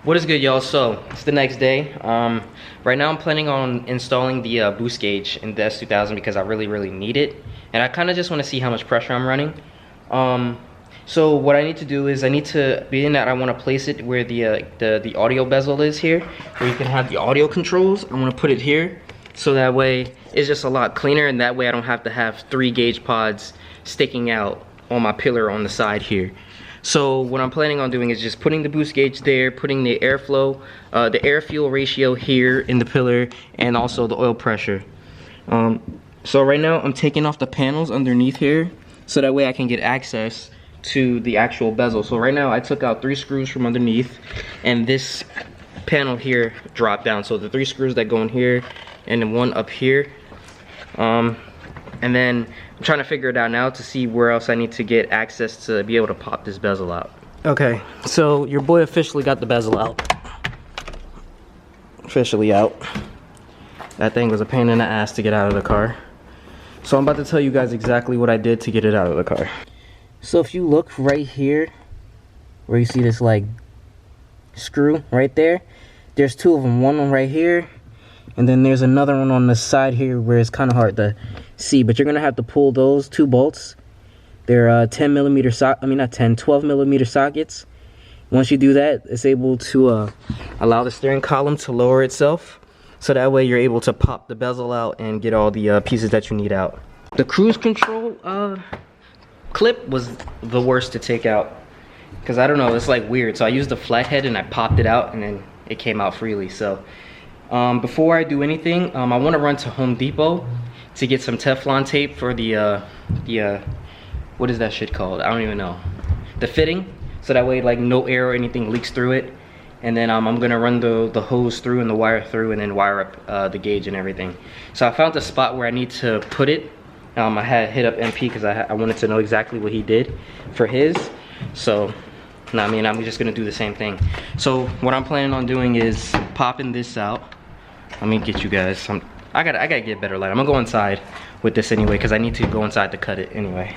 What is good, y'all? So it's the next day. Right now I'm planning on installing the boost gauge in the S2000 because I really need it, and I kind of just want to see how much pressure I'm running. So what I need to do is I want to place it where the audio bezel is here, where you can have the audio controls. I want to put it here, so that way it's just a lot cleaner, and that way I don't have to have 3 gauge pods sticking out on my pillar on the side here. So what I'm planning on doing is just putting the boost gauge there, putting the airflow, the air fuel ratio here in the pillar, and also the oil pressure. So right now I'm taking off the panels underneath here, so that way I can get access to the actual bezel. So right now I took out 3 screws from underneath, and this panel here dropped down. So the 3 screws that go in here, and then 1 up here. And then I'm trying to figure it out now to see where else I need to get access to be able to pop this bezel out. Okay, so your boy officially got the bezel out. Officially out. That thing was a pain in the ass to get out of the car. So I'm about to tell you guys exactly what I did to get it out of the car. So if you look right here, where you see this like screw right there, there's 2 of them. One right here, and then there's another one on the side here where it's kind of hard to see, but you're gonna have to pull those 2 bolts. They're 12 millimeter sockets. Once you do that, it's able to allow the steering column to lower itself, so that way you're able to pop the bezel out and get all the pieces that you need out. The cruise control clip was the worst to take out, because I don't know, it's like weird. So I used the flathead and I popped it out, and then it came out freely. So before I do anything, I want to run to Home Depot to get some Teflon tape for the what is that shit called? I don't even know. The fitting, so that way like no air or anything leaks through it. And then I'm gonna run the hose through and the wire through, and then wire up the gauge and everything. So I found the spot where I need to put it. I had hit up MP because I wanted to know exactly what he did for his. So I mean, I'm just gonna do the same thing. So what I'm planning on doing is popping this out. Let me get you guys. I gotta get better light. I'm gonna go inside with this anyway, because I need to go inside to cut it anyway.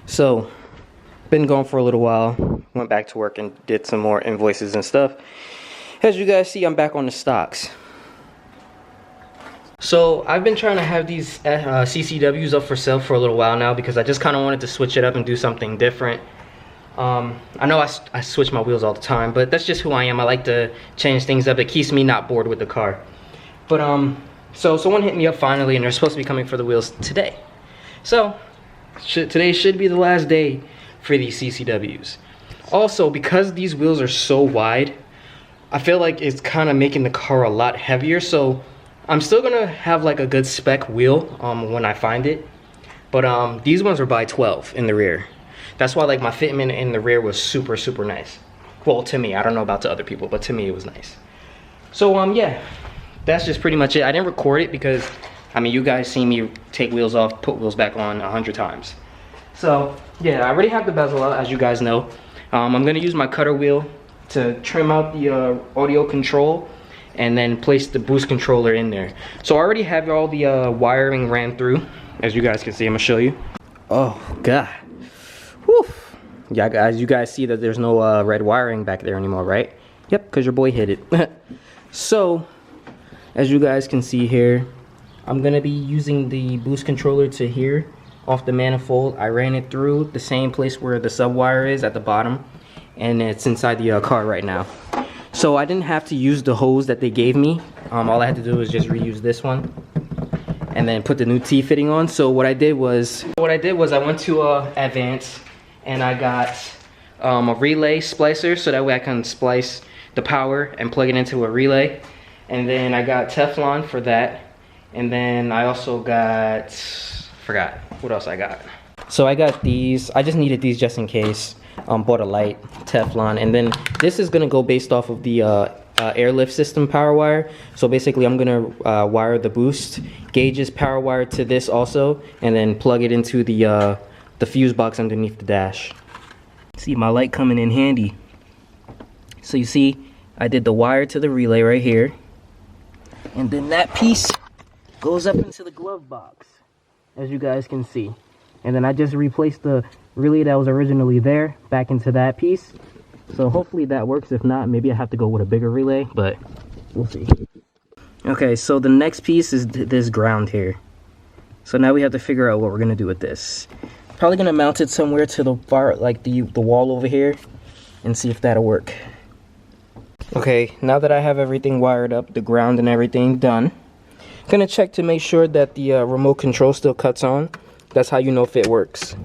So, been going for a little while. Went back to work and did some more invoices and stuff. As you guys see, I'm back on the stocks. So I've been trying to have these CCWs up for sale for a little while now, because I just kind of wanted to switch it up and do something different. I know I switch my wheels all the time, but that's just who I am. I like to change things up. It keeps me not bored with the car. But so someone hit me up finally, and they're supposed to be coming for the wheels today. So today should be the last day for these CCWs. Also, because these wheels are so wide, I feel like it's kind of making the car a lot heavier. So I'm still gonna have like a good spec wheel when I find it. But these ones are by 12 in the rear. That's why like my fitment in the rear was super nice. Well, to me, I don't know about to other people, but to me it was nice. So yeah, that's just pretty much it. I didn't record it because, I mean, you guys see me take wheels off, put wheels back on 100 times. So yeah, I already have the bezel out, as you guys know. I'm gonna use my cutter wheel to trim out the audio control, and then place the boost controller in there. So I already have all the wiring ran through, as you guys can see. I'm gonna show you. Oh God. Whew. Yeah, guys, you guys see that there's no red wiring back there anymore, right? Yep, because your boy hit it. So, as you guys can see here, I'm gonna be using the boost controller to here, off the manifold. I ran it through the same place where the sub wire is at the bottom, and it's inside the car right now. So I didn't have to use the hose that they gave me. All I had to do was just reuse this one, and then put the new T-fitting on. So what I did was I went to Advance, and I got a relay splicer, so that way I can splice the power and plug it into a relay. And then I got Teflon for that. And then I also got, forgot what else I got. So I got these. I just needed these just in case. Bought a light, Teflon, and then this is gonna go based off of the airlift system power wire. So basically I'm gonna wire the boost gauges power wire to this also, and then plug it into the fuse box underneath the dash. See my light coming in handy. So you see, I did the wire to the relay right here, and then that piece goes up into the glove box, as you guys can see. And then I just replaced the relay that was originally there back into that piece. So hopefully that works. If not, maybe I have to go with a bigger relay, but we'll see. Okay, so the next piece is this ground here. So now we have to figure out what we're gonna do with this. Probably gonna mount it somewhere to the far, like the wall over here, and see if that'll work. Okay, now that I have everything wired up, the ground and everything done, I'm gonna check to make sure that the remote control still cuts on. That's how you know if it works.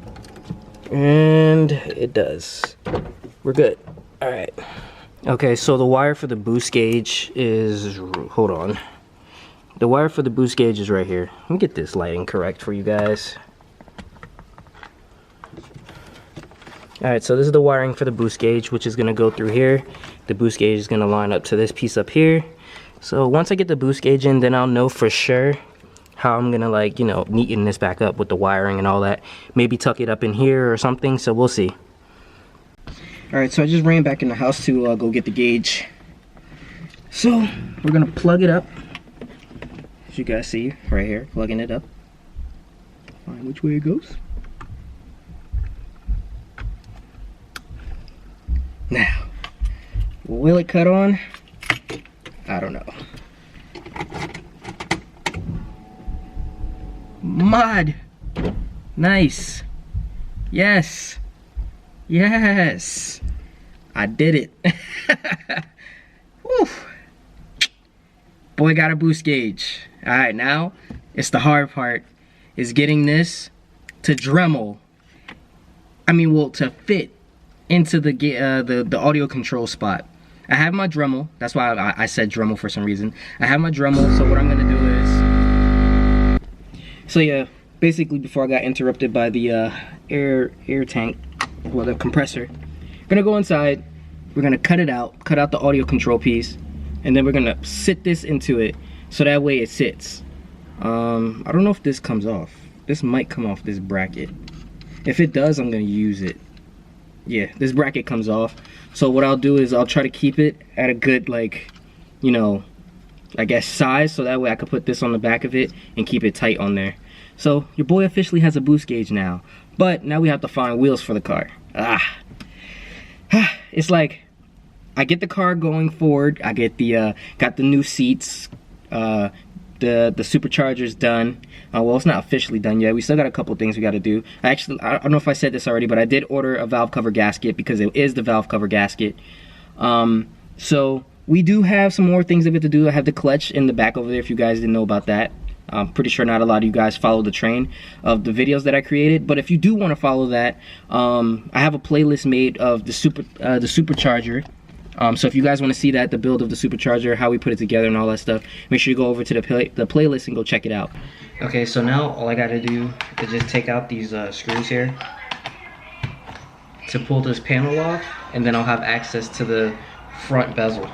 And it does. We're good. All right. Okay, so the wire for the boost gauge is, hold on. The wire for the boost gauge is right here. Let me get this lighting correct for you guys. All right, so this is the wiring for the boost gauge, which is gonna go through here. The boost gauge is gonna line up to this piece up here. So once I get the boost gauge in, then I'll know for sure how I'm gonna, like, you know, neaten this back up with the wiring and all that. Maybe tuck it up in here or something, so we'll see. All right, so I just ran back in the house to go get the gauge. So we're gonna plug it up. As you guys see right here, plugging it up. Find which way it goes. Now, will it cut on? I don't know. Mod! Nice! Yes! Yes! I did it! Woo! Boy got a boost gauge. Alright, now it's the hard part, is getting this to Dremel. I mean, well, to fit into the audio control spot. I have my Dremel. That's why I said Dremel for some reason. I have my Dremel, so what I'm gonna do is... So yeah, basically before I got interrupted by the air tank, well, the compressor, we're gonna go inside, we're gonna cut it out, cut out the audio control piece, and then we're gonna sit this into it, so that way it sits. I don't know if this comes off. This might come off this bracket. If it does, I'm gonna use it. Yeah, this bracket comes off. So what I'll do is I'll try to keep it at a good, like, you know, I guess size, so that way I can put this on the back of it and keep it tight on there. So your boy officially has a boost gauge now, but now we have to find wheels for the car. It's like I get the car going forward. I get the got the new seats. The supercharger's done. Well, it's not officially done yet. We still got a couple things we got to do. I don't know if I said this already, but I did order a valve cover gasket because it is the valve cover gasket. So we do have some more things that we have to do. I have the clutch in the back over there if you guys didn't know about that. I'm pretty sure not a lot of you guys follow the train of the videos that I created, but if you do want to follow that, I have a playlist made of the supercharger. So if you guys want to see that, the build of the supercharger, how we put it together and all that stuff, make sure you go over to the playlist and go check it out. Okay, so now all I gotta do is just take out these screws here to pull this panel off, and then I'll have access to the front bezel.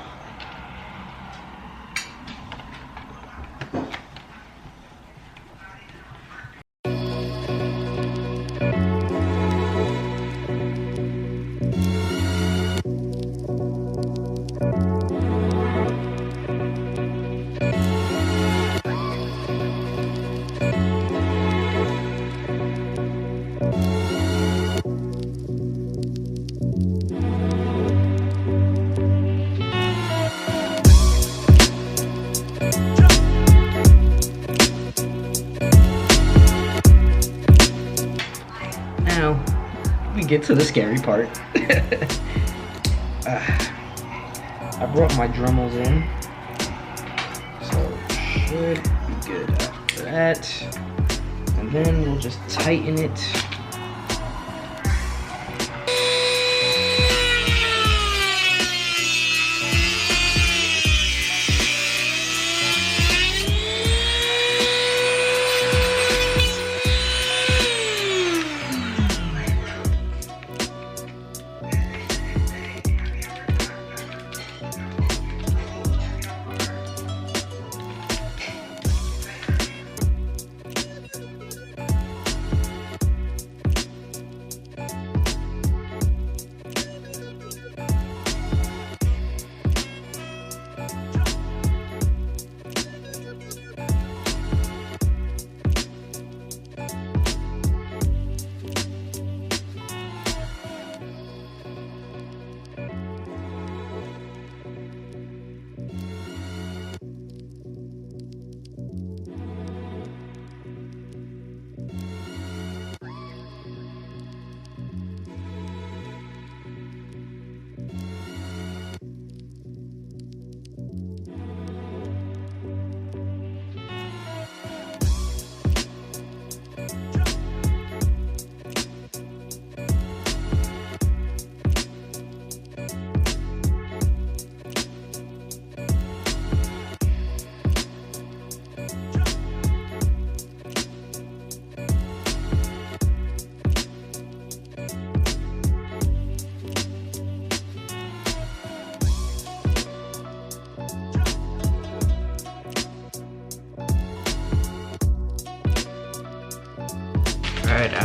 Now we get to the scary part. I brought my Dremels in, so should be good after that. And then we'll just tighten it.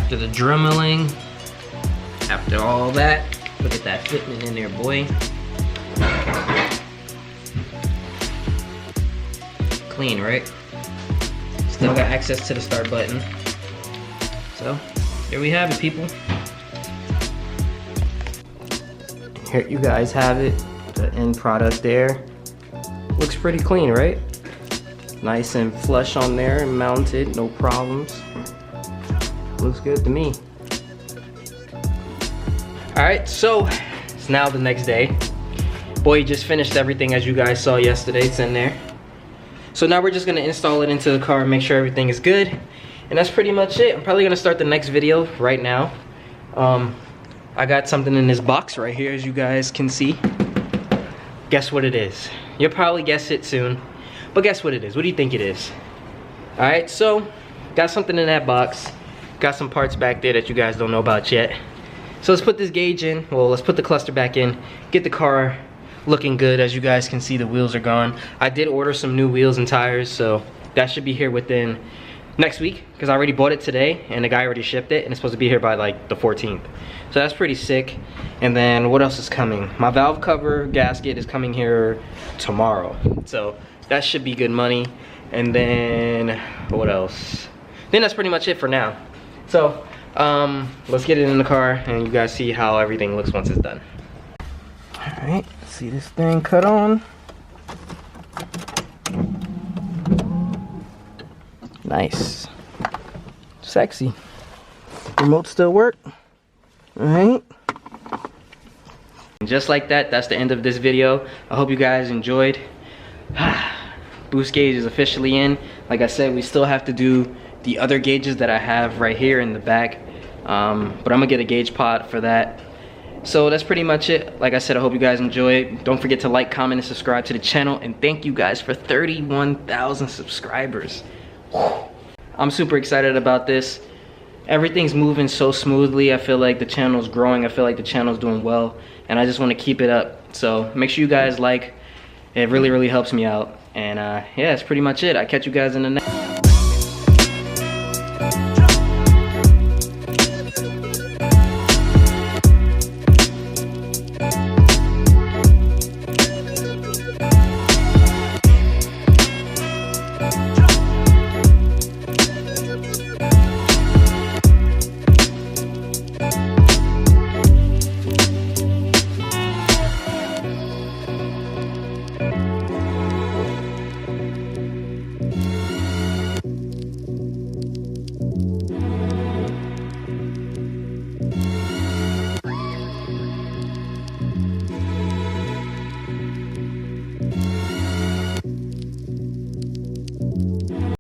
After the dremeling, after all that, look at that fitment in there, boy. Clean, right? Still got access to the start button. So, here we have it, people. Here you guys have it, the end product there. Looks pretty clean, right? Nice and flush on there and mounted, no problems. Looks good to me. Alright, so it's now the next day. Boy, just finished everything as you guys saw yesterday. It's in there. So now we're just gonna install it into the car and make sure everything is good. And that's pretty much it. I'm probably gonna start the next video right now. I got something in this box right here, as you guys can see. Guess what it is? You'll probably guess it soon. But guess what it is? What do you think it is? Alright, so got something in that box. Got some parts back there that you guys don't know about yet. So let's put this gauge in. Well, let's put the cluster back in. Get the car looking good. As you guys can see, the wheels are gone. I did order some new wheels and tires, so that should be here within next week, because I already bought it today and the guy already shipped it, and it's supposed to be here by like the 14th. So that's pretty sick. And then what else is coming? My valve cover gasket is coming here tomorrow. So that should be good money. And then what else? Then that's pretty much it for now. So let's get it in the car and you guys see how everything looks once it's done. All right, see this thing cut on. Nice. Sexy. Remote still work. All right. And just like that, that's the end of this video. I hope you guys enjoyed. Boost gauge is officially in. Like I said, we still have to do the other gauges that I have right here in the back. But I'm gonna get a gauge pot for that. So that's pretty much it. Like I said, I hope you guys enjoyed. Don't forget to like, comment, and subscribe to the channel. And thank you guys for 31,000 subscribers. I'm super excited about this. Everything's moving so smoothly. I feel like the channel's growing. I feel like the channel's doing well. And I just want to keep it up. So make sure you guys like. It really, really helps me out. And yeah, that's pretty much it. I'll catch you guys in the next.